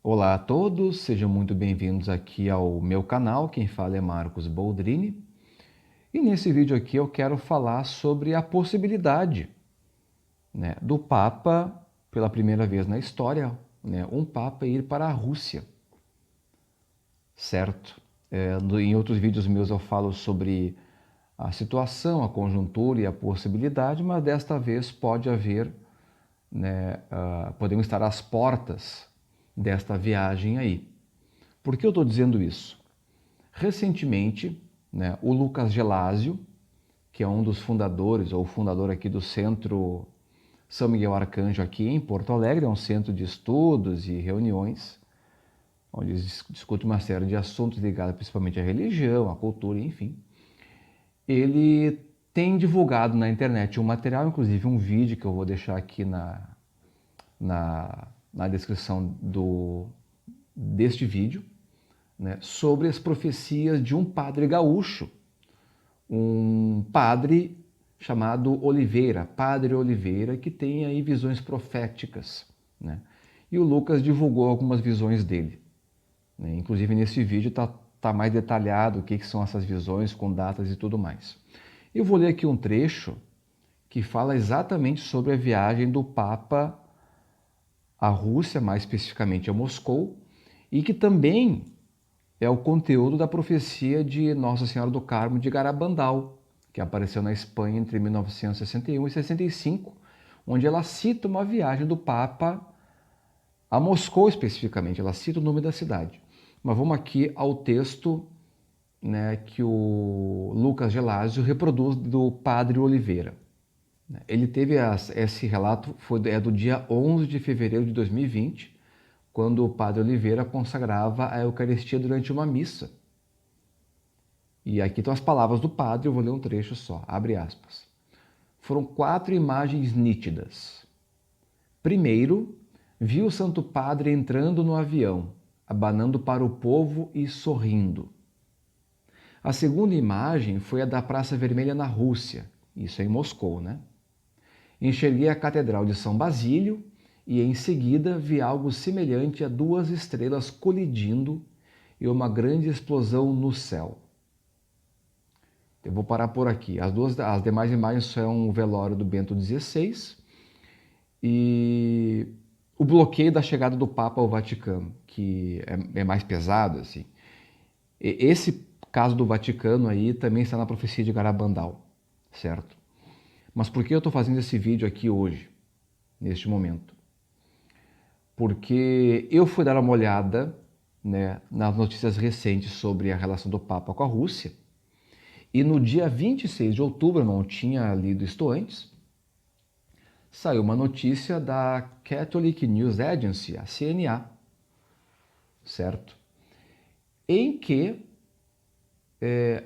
Olá a todos, sejam muito bem-vindos aqui ao meu canal. Quem fala é Marcos Boldrini. E nesse vídeo aqui eu quero falar sobre a possibilidade, do Papa, pela primeira vez na história, um Papa ir para a Rússia, certo? Em outros vídeos meus eu falo sobre a situação, a conjuntura e a possibilidade, mas desta vez pode haver, podemos estar às portas desta viagem aí. Por que eu estou dizendo isso? Recentemente, o Lucas Gelásio, que é um dos fundadores, ou o fundador aqui do Centro São Miguel Arcanjo aqui em Porto Alegre, é um centro de estudos e reuniões, onde eles discutem uma série de assuntos ligados principalmente à religião, à cultura, enfim. Ele tem divulgado na internet um material, inclusive um vídeo que eu vou deixar aqui na descrição deste vídeo, sobre as profecias de um padre gaúcho, um padre chamado Oliveira, Padre Oliveira, que tem aí visões proféticas. E o Lucas divulgou algumas visões dele. Inclusive nesse vídeo está mais detalhado o que são essas visões, com datas e tudo mais. Eu vou ler aqui um trecho que fala exatamente sobre a viagem do Papa à Rússia, mais especificamente a Moscou, e que também é o conteúdo da profecia de Nossa Senhora do Carmo de Garabandal, que apareceu na Espanha entre 1961 e 65, onde ela cita uma viagem do Papa a Moscou especificamente, ela cita o nome da cidade. Mas vamos aqui ao texto, que o Lucas Gelásio reproduz do Padre Oliveira. Ele teve esse relato, é do dia 11 de fevereiro de 2020, quando o Padre Oliveira consagrava a Eucaristia durante uma missa. E aqui estão as palavras do padre, eu vou ler um trecho só, abre aspas. Foram 4 imagens nítidas. Primeiro, vi o Santo Padre entrando no avião, abanando para o povo e sorrindo. A segunda imagem foi a da Praça Vermelha na Rússia, isso é em Moscou, Enxerguei a Catedral de São Basílio e em seguida vi algo semelhante a 2 estrelas colidindo e uma grande explosão no céu. Eu vou parar por aqui. As demais imagens são o velório do Bento XVI e o bloqueio da chegada do Papa ao Vaticano, que é mais pesado, assim. Esse caso do Vaticano aí também está na profecia de Garabandal, certo? Mas por que eu estou fazendo esse vídeo aqui hoje, neste momento? Porque eu fui dar uma olhada, nas notícias recentes sobre a relação do Papa com a Rússia, e no dia 26 de outubro, eu não tinha lido isto antes, saiu uma notícia da Catholic News Agency, a CNA, certo? Em que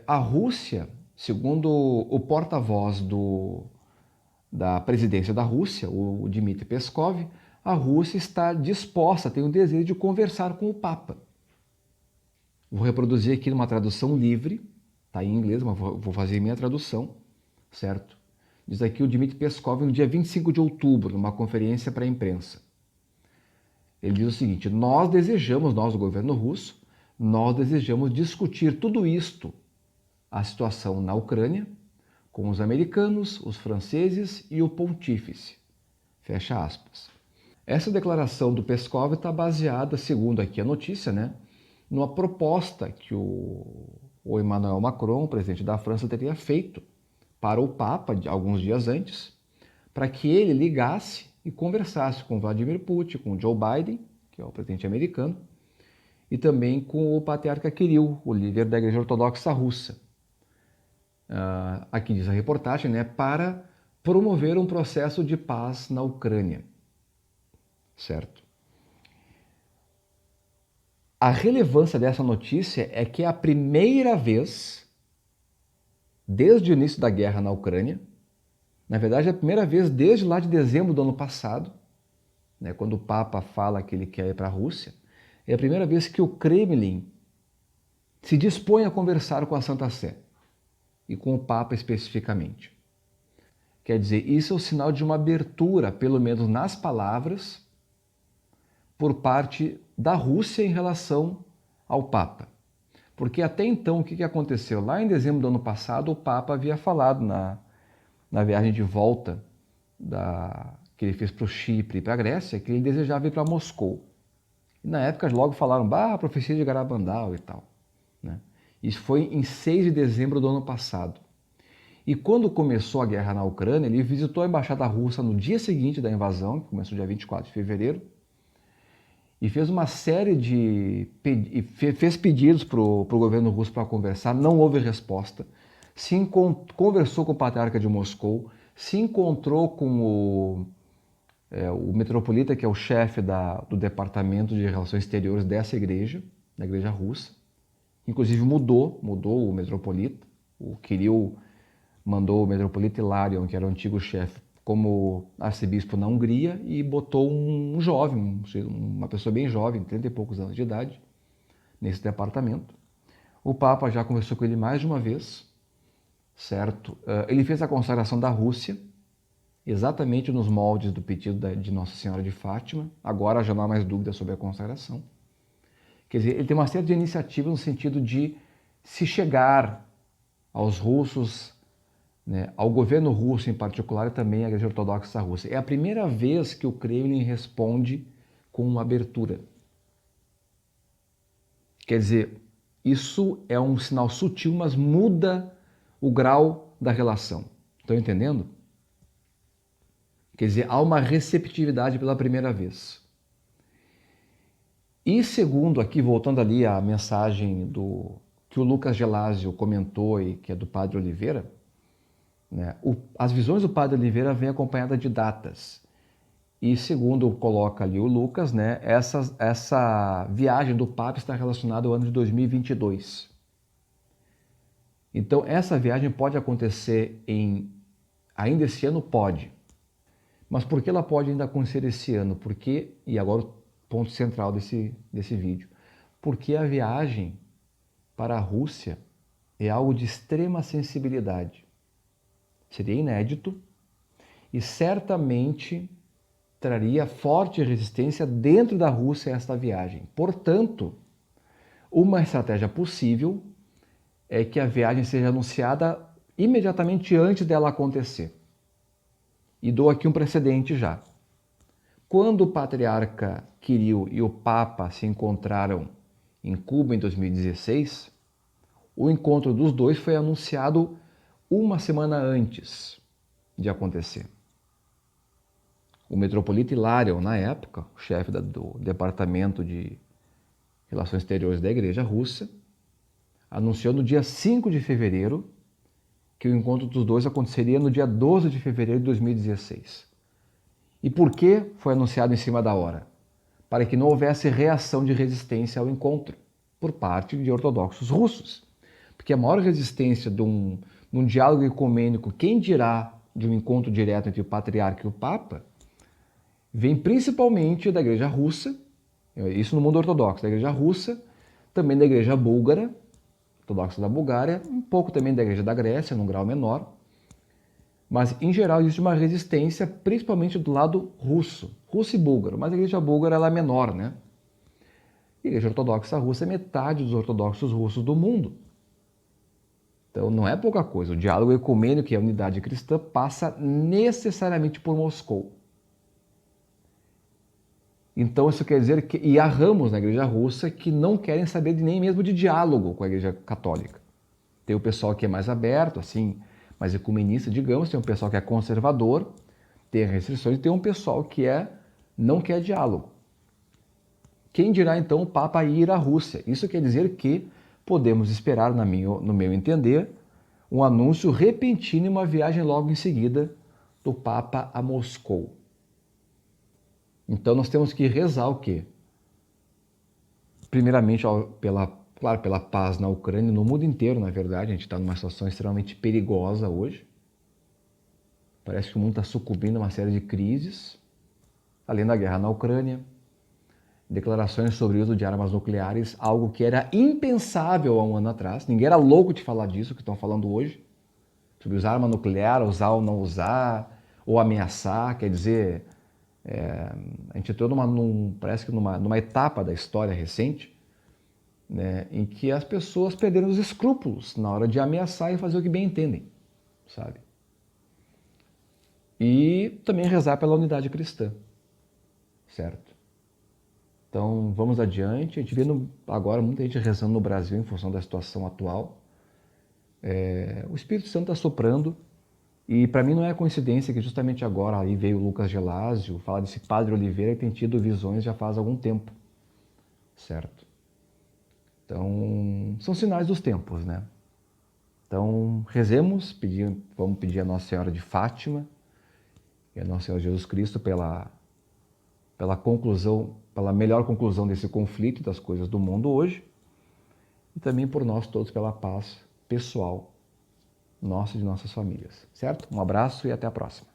a Rússia, segundo o porta-voz da presidência da Rússia, o Dmitry Peskov, a Rússia está disposta, tem o desejo de conversar com o Papa. Vou reproduzir aqui numa tradução livre, está em inglês, mas vou fazer minha tradução, certo? Diz aqui o Dmitry Peskov no dia 25 de outubro, numa conferência para a imprensa. Ele diz o seguinte: nós, o governo russo, nós desejamos discutir tudo isto, a situação na Ucrânia, com os americanos, os franceses e o pontífice. Fecha aspas. Essa declaração do Peskov está baseada, segundo aqui a notícia, numa proposta que o Emmanuel Macron, o presidente da França, teria feito para o Papa alguns dias antes, para que ele ligasse e conversasse com Vladimir Putin, com Joe Biden, que é o presidente americano, e também com o patriarca Kirill, o líder da Igreja Ortodoxa Russa. Aqui diz a reportagem, para promover um processo de paz na Ucrânia, certo? A relevância dessa notícia é que é a primeira vez, desde o início da guerra na Ucrânia, na verdade é a primeira vez desde lá de dezembro do ano passado, quando o Papa fala que ele quer ir para a Rússia, é a primeira vez que o Kremlin se dispõe a conversar com a Santa Sé, e com o Papa especificamente. Quer dizer, isso é o sinal de uma abertura, pelo menos nas palavras, por parte da Rússia em relação ao Papa. Porque até então, o que aconteceu? Lá em dezembro do ano passado, o Papa havia falado na viagem de volta que ele fez para o Chipre e para a Grécia, que ele desejava ir para Moscou. E na época logo falaram, a profecia de Garabandal e tal. Né? Isso foi em 6 de dezembro do ano passado. E quando começou a guerra na Ucrânia, ele visitou a embaixada russa no dia seguinte da invasão, que começou dia 24 de fevereiro, e fez uma série de fez pedidos para o governo russo para conversar, não houve resposta. Conversou com o patriarca de Moscou, se encontrou com o metropolita, que é o chefe do departamento de relações exteriores dessa igreja, da igreja russa. Inclusive mudou o metropolita, o Kirill mandou o metropolita Hilarion, que era o antigo chefe, como arcebispo na Hungria, e botou um jovem, uma pessoa bem jovem, 30 e poucos anos de idade, nesse departamento. O Papa já conversou com ele mais de uma vez, certo? Ele fez a consagração da Rússia, exatamente nos moldes do pedido de Nossa Senhora de Fátima. Agora já não há mais dúvida sobre a consagração. Quer dizer, ele tem uma série de iniciativas no sentido de se chegar aos russos, né, ao governo russo em particular e também à Igreja Ortodoxa Russa. É a primeira vez que o Kremlin responde com uma abertura. Quer dizer, isso é um sinal sutil, mas muda o grau da relação. Estão entendendo? Quer dizer, há uma receptividade pela primeira vez. E segundo, aqui voltando ali a mensagem que o Lucas Gelásio comentou e que é do Padre Oliveira, né, as visões do Padre Oliveira vêm acompanhadas de datas. E segundo coloca ali o Lucas, né, essa viagem do Papa está relacionada ao ano de 2022. Então essa viagem pode acontecer ainda esse ano? Pode. Mas por que ela pode ainda acontecer esse ano? Porque, e agora o ponto central desse vídeo, porque a viagem para a Rússia é algo de extrema sensibilidade. Seria inédito e certamente traria forte resistência dentro da Rússia a esta viagem. Portanto, uma estratégia possível é que a viagem seja anunciada imediatamente antes dela acontecer. E dou aqui um precedente já. Quando o patriarca Kirill e o Papa se encontraram em Cuba em 2016, o encontro dos dois foi anunciado uma semana antes de acontecer. O metropolita Hilarion, na época, o chefe do Departamento de Relações Exteriores da Igreja Russa, anunciou no dia 5 de fevereiro que o encontro dos dois aconteceria no dia 12 de fevereiro de 2016. E por que foi anunciado em cima da hora? Para que não houvesse reação de resistência ao encontro por parte de ortodoxos russos. Porque a maior resistência num diálogo ecumênico, quem dirá de um encontro direto entre o patriarca e o Papa, vem principalmente da Igreja Russa, isso no mundo ortodoxo, da Igreja Russa, também da Igreja Búlgara, ortodoxa da Bulgária, um pouco também da Igreja da Grécia, num grau menor, mas em geral existe uma resistência principalmente do lado russo e búlgaro, mas a Igreja Búlgara ela é menor, né? A Igreja Ortodoxa Russa é metade dos ortodoxos russos do mundo. Então não é pouca coisa. O diálogo ecumênico e a unidade cristã passa necessariamente por Moscou. Então isso quer dizer que, e há ramos na Igreja Russa que não querem saber nem mesmo de diálogo com a Igreja Católica. Tem o pessoal que é mais aberto, assim, mais ecumenista, digamos, tem um pessoal que é conservador, tem restrições, e tem um pessoal que não quer diálogo. Quem dirá então o Papa ir à Rússia? Isso quer dizer que podemos esperar, no meu entender, um anúncio repentino e uma viagem logo em seguida do Papa a Moscou. Então nós temos que rezar o quê? Primeiramente, pela paz na Ucrânia e no mundo inteiro, na verdade. A gente está numa situação extremamente perigosa hoje. Parece que o mundo está sucumbindo a uma série de crises, além da guerra na Ucrânia, declarações sobre o uso de armas nucleares, algo que era impensável há um ano atrás. Ninguém era louco de falar disso que estão falando hoje, sobre usar arma nuclear, usar ou não usar, ou ameaçar, quer dizer, A gente entrou parece que numa etapa da história recente, né, em que as pessoas perderam os escrúpulos na hora de ameaçar e fazer o que bem entendem, sabe? E também rezar pela unidade cristã, certo? Então vamos adiante. A gente vê agora muita gente rezando no Brasil em função da situação atual. O Espírito Santo está soprando. E para mim não é coincidência que justamente agora aí veio o Lucas Gelásio falar desse Padre Oliveira que tem tido visões já faz algum tempo, certo? Então, são sinais dos tempos, né? Então, rezemos, vamos pedir a Nossa Senhora de Fátima e a Nossa Senhora Jesus Cristo pela conclusão, pela melhor conclusão desse conflito das coisas do mundo hoje e também por nós todos pela paz pessoal nossa e de nossas famílias, certo? Um abraço e até a próxima.